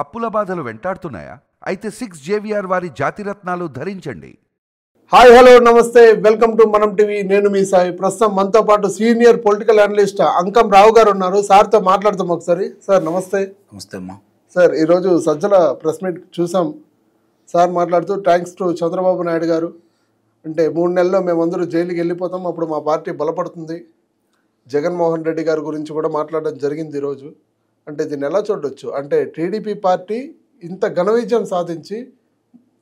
అప్పుల బాధలు వెంటాడుతున్నాయా? అయితే 6 జేవిఆర్ వారి జాతిరత్నాలు ధరించండి. హాయ్ హలో నమస్తే, వెల్కమ్ టు మనం టీవీ. నేను మీ సాయి. ప్రస్తుతం మనతో పాటు సీనియర్ పొలిటికల్ అనలిస్ట్ అంకం రావు గారు ఉన్నారు. సార్తో మాట్లాడతాం ఒకసారి. సార్ నమస్తే. నమస్తే అమ్మా. సార్, ఈరోజు సజ్జల ప్రెస్ మీట్ చూసాం. సార్ మాట్లాడుతూ థ్యాంక్స్ టు చంద్రబాబు నాయుడు గారు, అంటే 3 నెలల్లో మేమందరూ జైలుకి వెళ్ళిపోతాం, అప్పుడు మా పార్టీ బలపడుతుంది. జగన్మోహన్ రెడ్డి గారి గురించి కూడా మాట్లాడడం జరిగింది ఈరోజు. అంటే దీన్ని ఎలా చూడొచ్చు? అంటే టీడీపీ పార్టీ ఇంత ఘన విజయం సాధించి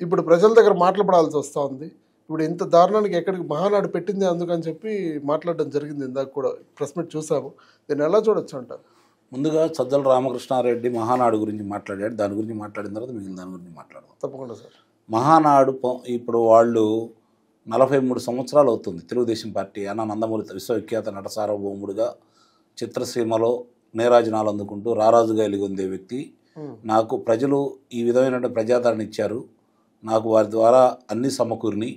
ఇప్పుడు ప్రజల దగ్గర మాట్లాడాల్సి వస్తూ ఉంది. ఇప్పుడు ఇంత దారుణానికి ఎక్కడికి మహానాడు పెట్టింది అందుకని చెప్పి మాట్లాడడం జరిగింది. ఇందాక కూడా ప్రెస్ మీట్ చూసాము. దీన్ని ఎలా చూడొచ్చు అంటారు? ముందుగా సజ్జల రామకృష్ణారెడ్డి మహానాడు గురించి మాట్లాడాడు. దాని గురించి మాట్లాడిన తర్వాత మిగిలిన దాని గురించి మాట్లాడదాం. తప్పకుండా సార్. మహానాడు ఇప్పుడు వాళ్ళు 43 సంవత్సరాలు అవుతుంది. తెలుగుదేశం పార్టీ అన్న నందమూరి విశ్వవిఖ్యాత నట సార్వభౌముడుగా చిత్రసీమలో నేరాజనాలు అందుకుంటూ రారాజుగా ఎలుగొందే వ్యక్తి. నాకు ప్రజలు ఈ విధమైన ప్రజాదరణ ఇచ్చారు, నాకు వారి ద్వారా అన్ని సమకూరిని,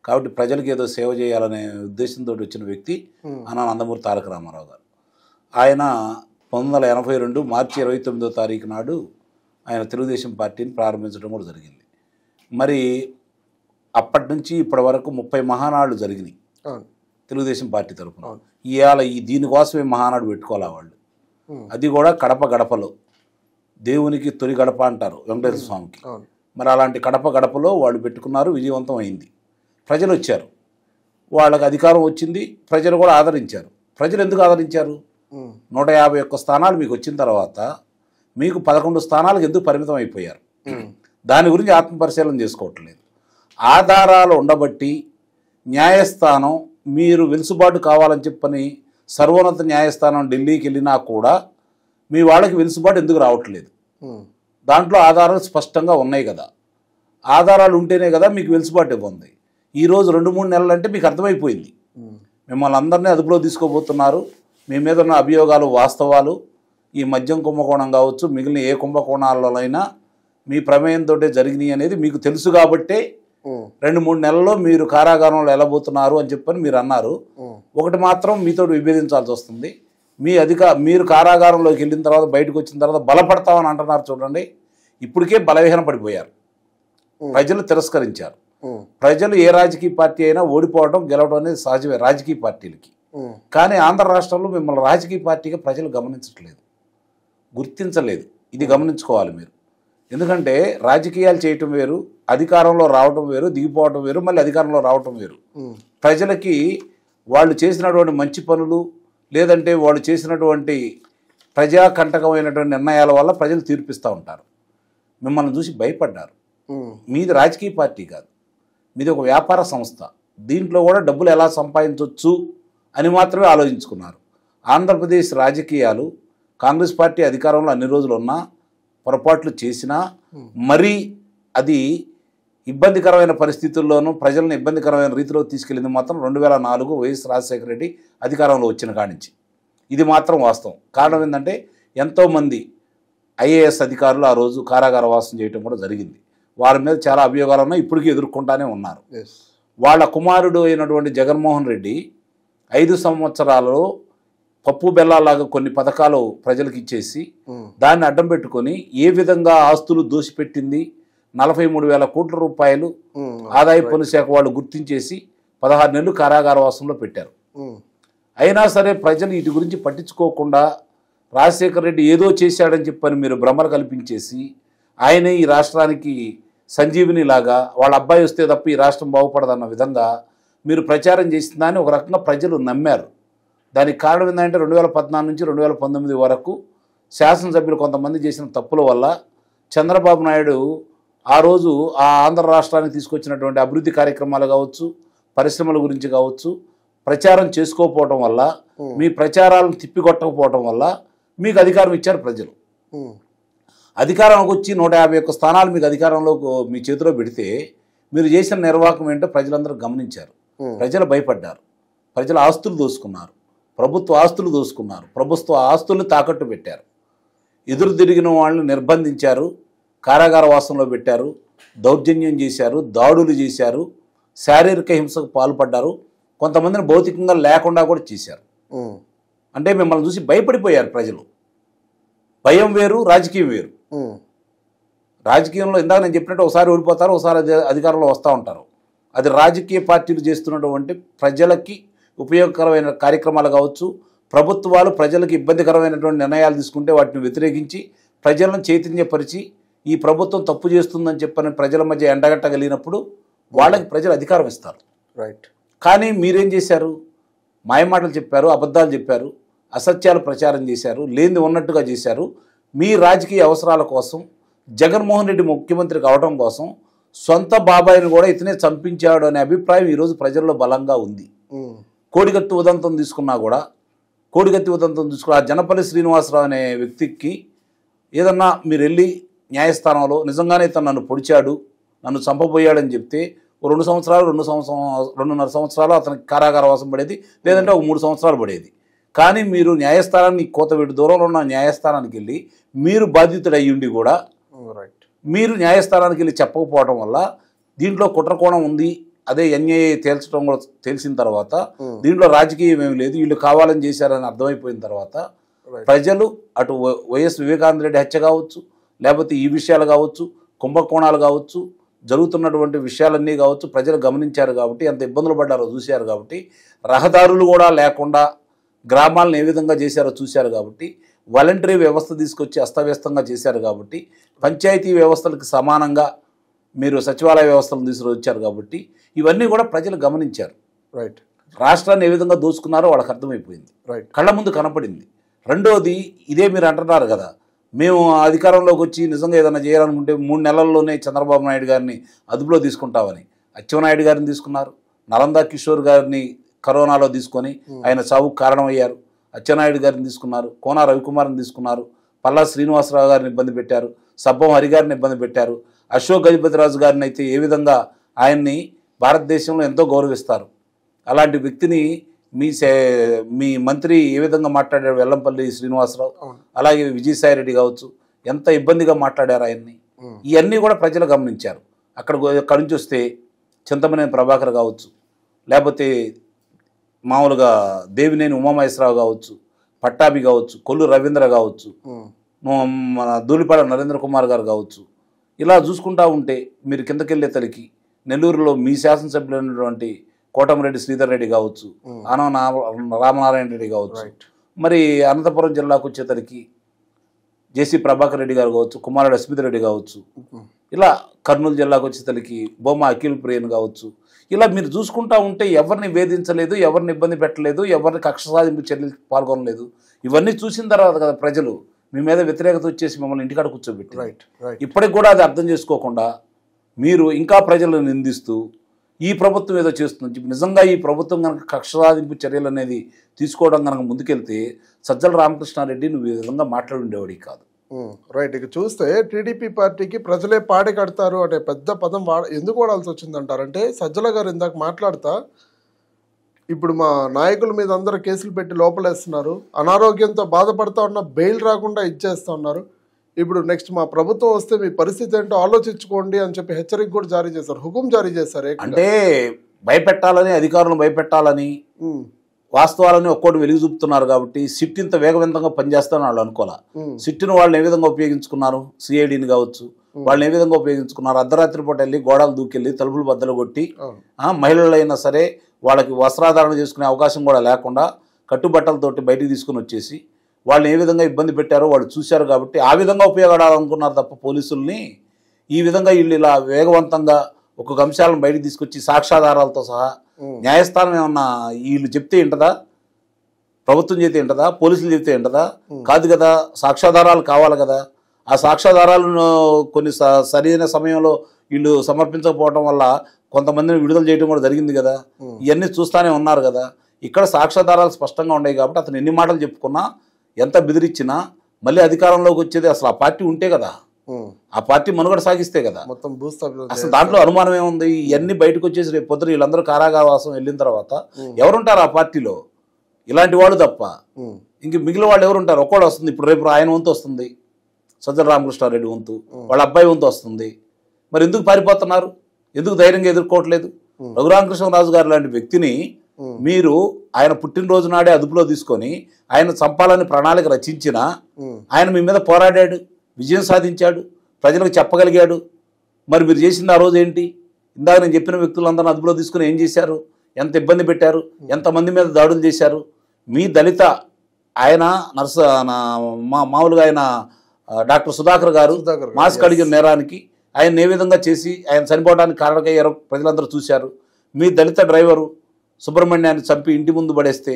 కాబట్టి ప్రజలకు ఏదో సేవ చేయాలనే ఉద్దేశంతో వచ్చిన వ్యక్తి అన్న నందమూరి తారక రామారావు గారు. ఆయన 1982 మార్చి 29వ తారీఖు నాడు ఆయన తెలుగుదేశం పార్టీని ప్రారంభించడం కూడా జరిగింది. మరి అప్పటి నుంచి ఇప్పటి వరకు 30 మహానాడులు జరిగినాయి తెలుగుదేశం పార్టీ తరఫున. ఇవాళ దీనికోసమే మహానాడు పెట్టుకోవాలి వాళ్ళు. అది కూడా కడప గడపలో, దేవునికి తొలి గడప అంటారు వెంకటేశ్వర స్వామికి. మరి అలాంటి కడప గడపలో వాళ్ళు పెట్టుకున్నారు, విజయవంతం అయింది. ప్రజలు వచ్చారు, వాళ్ళకి అధికారం వచ్చింది, ప్రజలు కూడా ఆదరించారు. ప్రజలు ఎందుకు ఆదరించారు? 151 స్థానాలు మీకు వచ్చిన తర్వాత మీకు 11 స్థానాలకు ఎందుకు పరిమితం అయిపోయారు? దాని గురించి ఆత్మపరిశీలన చేసుకోవట్లేదు. ఆధారాలు ఉండబట్టి న్యాయస్థానం మీరు వెలుసుబాటు కావాలని చెప్పని సర్వోన్నత న్యాయస్థానం ఢిల్లీకి వెళ్ళినా కూడా మీ వాళ్ళకి వెలుసుబాటు ఎందుకు రావట్లేదు? దాంట్లో ఆధారాలు స్పష్టంగా ఉన్నాయి కదా. ఆధారాలు ఉంటేనే కదా మీకు వెలుసుబాటు ఇవ్వండి. ఈరోజు 2-3 నెలలు అంటే మీకు అర్థమైపోయింది. మిమ్మల్ని అందరినీ అదుపులో తీసుకోబోతున్నారు. మీ మీద ఉన్న అభియోగాలు వాస్తవాలు. ఈ మద్యం కుంభకోణం కావచ్చు, మిగిలిన ఏ కుంభకోణాలైనా మీ ప్రమేయంతో జరిగినాయి అనేది మీకు తెలుసు కాబట్టే 2-3 నెలల్లో మీరు కారాగారంలో వెళ్ళబోతున్నారు అని చెప్పని మీరు అన్నారు. ఒకటి మాత్రం మీతో విభేదించాల్సి వస్తుంది. మీరు కారాగారంలోకి వెళ్ళిన తర్వాత బయటకు వచ్చిన తర్వాత బలపడతామని అంటున్నారు. చూడండి, ఇప్పటికే బలహీన పడిపోయారు. ప్రజలు తిరస్కరించారు. ప్రజలు ఏ రాజకీయ పార్టీ అయినా ఓడిపోవడం గెలవడం అనేది సహజమే రాజకీయ పార్టీలకి. కానీ ఆంధ్ర రాష్ట్రంలో మిమ్మల్ని రాజకీయ పార్టీగా ప్రజలు గమనించట్లేదు, గుర్తించలేదు. ఇది గమనించుకోవాలి మీరు. ఎందుకంటే రాజకీయాలు చేయటం వేరు, అధికారంలో రావటం వేరు, దిగిపోవటం వేరు, మళ్ళీ అధికారంలో రావటం వేరు. ప్రజలకి వాళ్ళు చేసినటువంటి మంచి పనులు లేదంటే వాళ్ళు చేసినటువంటి ప్రజాకంటకమైనటువంటి నిర్ణయాల వల్ల ప్రజలు తీర్పిస్తూ ఉంటారు. మిమ్మల్ని చూసి భయపడ్డారు. మీది రాజకీయ పార్టీ కాదు, మీది ఒక వ్యాపార సంస్థ. దీంట్లో కూడా డబ్బులు ఎలా సంపాదించవచ్చు అని మాత్రమే ఆలోచించుకున్నారు. ఆంధ్రప్రదేశ్ రాజకీయాలు కాంగ్రెస్ పార్టీ అధికారంలో అన్ని రోజులు ఉన్నా పొరపాట్లు చేసినా మరీ అది ఇబ్బందికరమైన పరిస్థితుల్లోనూ ప్రజలను ఇబ్బందికరమైన రీతిలో తీసుకెళ్ళింది మాత్రం 2004 వైఎస్ రాజశేఖర రెడ్డి అధికారంలో వచ్చిన కానించి. ఇది మాత్రం వాస్తవం. కారణం ఏంటంటే ఎంతోమంది ఐఏఎస్ అధికారులు ఆ రోజు కారాగార వాసం చేయడం కూడా జరిగింది. వారి మీద చాలా అభియోగాలు ఉన్నాయి, ఇప్పటికీ ఎదుర్కొంటానే ఉన్నారు. వాళ్ళ కుమారుడు అయినటువంటి జగన్మోహన్ రెడ్డి 5 సంవత్సరాలలో పప్పు బెల్లాలాగా కొన్ని పథకాలు ప్రజలకు ఇచ్చేసి దాన్ని అడ్డం పెట్టుకొని ఏ విధంగా ఆస్తులు దోసిపెట్టింది 43,000 కోట్ల రూపాయలు ఆదాయ పన్ను శాఖ వాళ్ళు గుర్తించేసి 16 నెలలు కారాగార వాసంలో పెట్టారు. అయినా సరే ప్రజలు వీటి గురించి పట్టించుకోకుండా రాజశేఖర రెడ్డి ఏదో చేశాడని చెప్పని మీరు భ్రమలు కల్పించేసి ఆయనే ఈ రాష్ట్రానికి సంజీవిని లాగా వాళ్ళ అబ్బాయి వస్తే తప్ప ఈ రాష్ట్రం బాగుపడదన్న విధంగా మీరు ప్రచారం చేసిన దాన్ని ఒక రకంగా ప్రజలు నమ్మారు. దానికి కారణం ఏంటంటే 2014 నుంచి 2019 వరకు శాసనసభ్యులు కొంతమంది చేసిన తప్పుల వల్ల చంద్రబాబు నాయుడు ఆ రోజు ఆ ఆంధ్ర రాష్ట్రానికి తీసుకొచ్చినటువంటి అభివృద్ధి కార్యక్రమాలు కావచ్చు, పరిశ్రమల గురించి కావచ్చు ప్రచారం చేసుకోకపోవటం వల్ల, మీ ప్రచారాలను తిప్పికొట్టకపోవటం వల్ల మీకు అధికారం ఇచ్చారు ప్రజలు. అధికారంలోకి వచ్చి 151 స్థానాలు మీకు అధికారంలో మీ చేతిలో పెడితే మీరు చేసిన నిర్వాహకం ఏంటో ప్రజలందరూ గమనించారు. ప్రజలు భయపడ్డారు. ప్రజల ఆస్తులు దోసుకున్నారు, ప్రభుత్వ ఆస్తులు దోసుకున్నారు, ప్రభుత్వ ఆస్తులను తాకట్టు పెట్టారు, ఎదురు తిరిగిన వాళ్ళని నిర్బంధించారు, కారాగార వాసంలో పెట్టారు, దౌర్జన్యం చేశారు, దాడులు చేశారు, శారీరక హింసకు పాల్పడ్డారు, కొంతమందిని భౌతికంగా లేకుండా కూడా చేశారు. అంటే మిమ్మల్ని చూసి భయపడిపోయారు ప్రజలు. భయం వేరు, రాజకీయం వేరు. రాజకీయంలో ఇందాక నేను చెప్పినట్టు ఒకసారి ఓడిపోతారు, ఒకసారి అధికారంలో వస్తూ ఉంటారు. అది రాజకీయ పార్టీలు చేస్తున్నటువంటి ప్రజలకి ఉపయోగకరమైన కార్యక్రమాలు కావచ్చు, ప్రభుత్వాలు ప్రజలకు ఇబ్బందికరమైనటువంటి నిర్ణయాలు తీసుకుంటే వాటిని వ్యతిరేకించి ప్రజలను చైతన్యపరిచి ఈ ప్రభుత్వం తప్పు చేస్తుందని చెప్పని ప్రజల మధ్య ఎండగట్టగలిగినప్పుడు వాళ్ళకి ప్రజలు అధికారం ఇస్తారు. రైట్. కానీ మీరేం చేశారు? మాయమాటలు చెప్పారు, అబద్ధాలు చెప్పారు, అసత్యాలు ప్రచారం చేశారు, లేనిది ఉన్నట్టుగా చేశారు. మీ రాజకీయ అవసరాల కోసం, జగన్మోహన్ రెడ్డి ముఖ్యమంత్రి కావడం కోసం సొంత బాబాయిని కూడా ఇతనే చంపించాడు అనే అభిప్రాయం ఈరోజు ప్రజల్లో బలంగా ఉంది. కోడిగత్తి ఉదంతం తీసుకున్నా కూడా, ఆ జనపల్లి శ్రీనివాసరావు అనే వ్యక్తికి ఏదన్నా మీరు వెళ్ళి న్యాయస్థానంలో నిజంగానే ఇతను నన్ను పొడిచాడు, నన్ను చంపబోయాడని చెప్తే 2 సంవత్సరాలు 2.5 సంవత్సరాలు అతనికి కారాగారవాసం పడేది, లేదంటే ఒక 3 సంవత్సరాలు పడేది. కానీ మీరు న్యాయస్థానాన్ని కోతబెట్టి దూరంలో ఉన్న న్యాయస్థానానికి వెళ్ళి మీరు బాధితుడు అయ్యుండి కూడా మీరు న్యాయస్థానానికి వెళ్ళి చెప్పకపోవడం వల్ల దీంట్లో కుట్రకోణం ఉంది, అదే ఎన్ఐఏ తేల్చడం కూడా తెలిసిన తర్వాత దీంట్లో రాజకీయం ఏమి లేదు, వీళ్ళు కావాలని చేశారని అర్థమైపోయిన తర్వాత ప్రజలు అటు వైఎస్ వివేకానంద రెడ్డి హత్య కావచ్చు, లేకపోతే ఈ విషయాలు కావచ్చు, కుంభకోణాలు కావచ్చు, జరుగుతున్నటువంటి విషయాలన్నీ కావచ్చు ప్రజలు గమనించారు కాబట్టి, ఎంత ఇబ్బందులు పడ్డారో చూశారు కాబట్టి, రహదారులు కూడా లేకుండా గ్రామాలను ఏ విధంగా చేశారో చూశారు కాబట్టి, వాలంటరీ వ్యవస్థ తీసుకొచ్చి అస్తవ్యస్తంగా చేశారు కాబట్టి, పంచాయతీ వ్యవస్థలకు సమానంగా మీరు సచివాలయ వ్యవస్థలను తీసుకొచ్చారు కాబట్టి ఇవన్నీ కూడా ప్రజలు గమనించారు. రైట్. రాష్ట్రాన్ని ఏ విధంగా దోచుకున్నారో వాళ్ళకి అర్థమైపోయింది, కళ్ళ ముందు కనపడింది. రెండోది ఇదే మీరు అంటున్నారు కదా, మేము అధికారంలోకి వచ్చి నిజంగా ఏదైనా చేయాలనుకుంటే 3 నెలల్లోనే చంద్రబాబు నాయుడు గారిని అదుపులో తీసుకుంటామని అచ్చెన్నాయుడు గారిని తీసుకున్నారు, నలందా కిషోర్ గారిని కరోనాలో తీసుకొని ఆయన చావుకు కారణమయ్యారు, అచ్చెన్నాయుడు గారిని తీసుకున్నారు, కోన రవికుమార్ని తీసుకున్నారు, పల్లా శ్రీనివాసరావు గారిని ఇబ్బంది పెట్టారు, సబ్బం హరి గారిని ఇబ్బంది పెట్టారు, అశోక్ గజపతిరాజు గారిని అయితే ఏ విధంగా ఆయన్ని భారతదేశంలో ఎంతో గౌరవిస్తారు, అలాంటి వ్యక్తిని మీ మంత్రి ఏ విధంగా మాట్లాడారు వెల్లంపల్లి శ్రీనివాసరావు, అలాగే విజయసాయి రెడ్డి కావచ్చు ఎంత ఇబ్బందిగా మాట్లాడారు ఆయన్ని. ఇవన్నీ కూడా ప్రజలు గమనించారు. అక్కడి నుంచి వస్తే చింతమనేని ప్రభాకర్ కావచ్చు, లేకపోతే మామూలుగా దేవినేని ఉమామహేశ్వరరావు కావచ్చు, పట్టాభి కావచ్చు, కొల్లు రవీంద్ర కావచ్చు, మన ధూళిపాడ నరేంద్ర కుమార్ గారు కావచ్చు, ఇలా చూసుకుంటా ఉంటే మీరు కిందకెళ్ళే తలికి నెల్లూరులో మీ శాసనసభ్యులైనటువంటి కోటమిరెడ్డి శ్రీధర్ రెడ్డి కావచ్చు, ఆనవ రామనారాయణ రెడ్డి కావచ్చు, మరి అనంతపురం జిల్లాకు వచ్చేసరికి జేసీ ప్రభాకర్ రెడ్డి గారు కావచ్చు, కుమారుడు అస్మిత్ రెడ్డి కావచ్చు, ఇలా కర్నూలు జిల్లాకు వచ్చేసరికి బొమ్మ అఖిల్ ప్రియన్ కావచ్చు, ఇలా మీరు చూసుకుంటా ఉంటే ఎవరిని వేధించలేదు, ఎవరిని ఇబ్బంది పెట్టలేదు, ఎవరిని కక్ష సాధింపు చర్యలు పాల్గొనలేదు. ఇవన్నీ చూసిన తర్వాత కదా ప్రజలు మీ మీద వ్యతిరేకత వచ్చేసి మిమ్మల్ని ఇంటికాడ కూర్చోబెట్టి, ఇప్పటికి కూడా అది అర్థం చేసుకోకుండా మీరు ఇంకా ప్రజలను నిందిస్తూ ఈ ప్రభుత్వం ఏదో చేస్తుంది. నిజంగా ఈ ప్రభుత్వం కనుక కక్ష సాధింపు చర్యలు అనేది తీసుకోవడం కనుక ముందుకెళ్తే సజ్జల రామకృష్ణారెడ్డి నువ్వు ఈ విధంగా మాట్లాడుండేవాడి కాదు. రైట్. ఇక చూస్తే టీడీపీ పార్టీకి ప్రజలే పాడి కడతారు అనే పెద్ద పదం ఎందుకు వాడాల్సి వచ్చిందంటారంటే, సజ్జల గారు ఇందాక మాట్లాడుతా ఇప్పుడు మా నాయకుల మీద అందరూ కేసులు పెట్టి లోపలేస్తున్నారు, అనారోగ్యంతో బాధపడతా ఉన్న బెయిల్ రాకుండా ఇచ్చేస్తా ఉన్నారు, ఇప్పుడు నెక్స్ట్ మా ప్రభుత్వం వస్తే మీ పరిస్థితి ఏంటో ఆలోచించుకోండి అని చెప్పి హెచ్చరిక కూడా జారీ చేశారు, హుకుం జారీ చేశారు. అంటే భయపెట్టాలని, అధికారులను భయపెట్టాలని, వాస్తవాలని ఒక్కోటి వెలుగు చూపుతున్నారు కాబట్టి సిట్ ఇంత వేగవంతంగా పనిచేస్తారని వాళ్ళు అనుకోలే. సిట్ను వాళ్ళని ఏ విధంగా ఉపయోగించుకున్నారు, సిఐడిని కావచ్చు వాళ్ళని ఏ విధంగా ఉపయోగించుకున్నారు, అర్ధరాత్రి పూట వెళ్ళి గోడలు దూకెళ్ళి తలుపులు బద్దలు కొట్టి మహిళలైనా సరే వాళ్ళకి వస్త్రాధారణ చేసుకునే అవకాశం కూడా లేకుండా కట్టుబట్టలతోటి బయటికి తీసుకుని వచ్చేసి వాళ్ళని ఏ విధంగా ఇబ్బంది పెట్టారో వాళ్ళు చూశారు కాబట్టి ఆ విధంగా ఉపయోగపడాలనుకున్నారు తప్ప పోలీసుల్ని ఈ విధంగా వీళ్ళు ఇలా వేగవంతంగా ఒక్కొక్క అంశాలను బయటికి తీసుకొచ్చి సాక్ష్యాధారాలతో సహా న్యాయస్థానం ఏమన్నా వీళ్ళు చెప్తే ఏంటదా, ప్రభుత్వం చెప్తే ఏంటదా, పోలీసులు చెప్తే ఏంటదా? కాదు కదా, సాక్ష్యాధారాలు కావాలి కదా. ఆ సాక్ష్యాధారాలను కొన్ని సరైన సమయంలో వీళ్ళు సమర్పించకపోవడం వల్ల కొంతమందిని విడుదల చేయడం కూడా జరిగింది కదా. ఇవన్నీ చూస్తూనే ఉన్నారు కదా. ఇక్కడ సాక్ష్యాధారాలు స్పష్టంగా ఉన్నాయి కాబట్టి అతను ఎన్ని మాటలు చెప్పుకున్నా, ఎంత బెదిరించినా మళ్ళీ అధికారంలోకి వచ్చేది అసలు ఆ పార్టీ ఉంటే కదా, ఆ పార్టీ మనుగడ సాగిస్తే కదా. అసలు దాంట్లో అనుమానం ఏముంది? ఇవన్నీ బయటకు వచ్చేసి రేపు పొద్దున వీళ్ళందరూ కారాగారవాసం వెళ్ళిన తర్వాత ఎవరుంటారు ఆ పార్టీలో? ఇలాంటి వాళ్ళు తప్ప ఇంక మిగిలిన వాళ్ళు ఎవరుంటారు? ఒక్కడు వస్తుంది. ఇప్పుడు రేపు ఆయన వంతు వస్తుంది, సజ్జల రామకృష్ణారెడ్డి వంతు, వాళ్ళ అబ్బాయి వంతు వస్తుంది. మరి ఎందుకు పారిపోతున్నారు? ఎందుకు ధైర్యంగా ఎదుర్కోవట్లేదు? రఘురామకృష్ణరాజు గారు లాంటి వ్యక్తిని మీరు ఆయన పుట్టినరోజు నాడే అదుపులో తీసుకొని ఆయన చంపాలని ప్రణాళిక రచించిన ఆయన మీ మీద పోరాడాడు, విజయం సాధించాడు. ప్రజలకు చెప్పగలిగాడు. మరి మీరు చేసింది ఆ రోజు ఏంటి? ఇందాక నేను చెప్పిన వ్యక్తులందరినీ అదుపులో తీసుకుని ఏం చేశారు? ఎంత ఇబ్బంది పెట్టారు? ఎంతమంది మీద దాడులు చేశారు? మీ దళిత ఆయన మామూలుగా ఆయన డాక్టర్ సుధాకర్ గారు మాస్క్ అడిగిన నేరానికి ఆయన ఏ విధంగా చేసి ఆయన చనిపోవడానికి కారణమయ్యారో ప్రజలందరూ చూశారు. మీ దళిత డ్రైవరు సుబ్రహ్మణ్యాన్ని చంపి ఇంటి ముందు పడేస్తే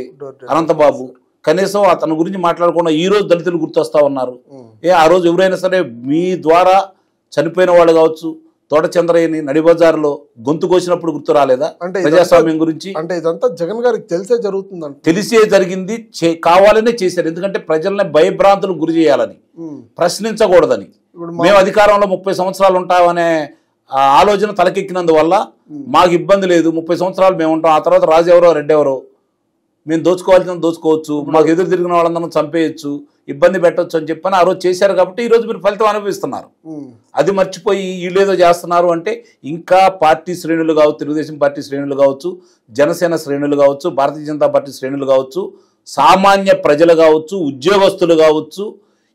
అనంతబాబు కనీసం అతని గురించి మాట్లాడకుండా ఈ రోజు దళితులు గుర్తొస్తా ఉన్నారు. ఆ రోజు ఎవరైనా సరే మీ ద్వారా చనిపోయిన వాళ్ళు కావచ్చు, తోట చంద్రయ్యని నడిబజార్లో గొంతు కోసినప్పుడు గుర్తు రాలేదా ప్రజాస్వామ్యం గురించి? అంటే ఇదంతా జగన్ గారికి తెలిసే జరుగుతుంది, తెలిసే జరిగింది, కావాలనే చేశారు. ఎందుకంటే ప్రజల్ని భయభ్రాంతులకు గురి చేయాలని, ప్రశ్నించకూడదని. మేము అధికారంలో 30 సంవత్సరాలు ఉంటామనే ఆలోచన తలకెక్కినందువల్ల మాకు ఇబ్బంది లేదు, 30 సంవత్సరాలు మేము ఉంటాం, ఆ తర్వాత రాజు ఎవరో రెడ్డి ఎవరో, మేము దోచుకోవాల్సిన దోచుకోవచ్చు, మాకు ఎదురు తిరిగిన వాళ్ళందరం చంపేయచ్చు, ఇబ్బంది పెట్టవచ్చు అని చెప్పని ఆ రోజు చేశారు. కాబట్టి ఈరోజు మీరు ఫలితం అనుభవిస్తున్నారు. అది మర్చిపోయి వీళ్ళేదో చేస్తున్నారు అంటే ఇంకా పార్టీ శ్రేణులు కావచ్చు, తెలుగుదేశం పార్టీ శ్రేణులు కావచ్చు, జనసేన శ్రేణులు కావచ్చు, భారతీయ జనతా పార్టీ శ్రేణులు కావచ్చు, సామాన్య ప్రజలు కావచ్చు, ఉద్యోగస్తులు కావచ్చు,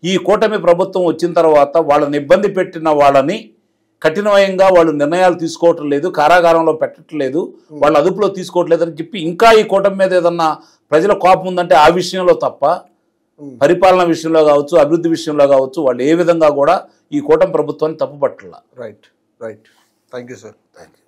ఈ కూటమి ప్రభుత్వం వచ్చిన తర్వాత వాళ్ళని ఇబ్బంది పెట్టిన వాళ్ళని కఠినమయంగా వాళ్ళు నిర్ణయాలు తీసుకోవటం లేదు, కారాగారంలో పెట్టట్లేదు, వాళ్ళు అదుపులో తీసుకోవట్లేదు అని చెప్పి ఇంకా ఈ కూటమి మీద ఏదన్నా ప్రజల కోపం ఉందంటే ఆ విషయంలో తప్ప పరిపాలన విషయంలో కావచ్చు, అభివృద్ధి విషయంలో కావచ్చు వాళ్ళు ఏ విధంగా కూడా ఈ కూటమి ప్రభుత్వాన్ని తప్పుపట్టాల. Right. Thank you sir. Thank you.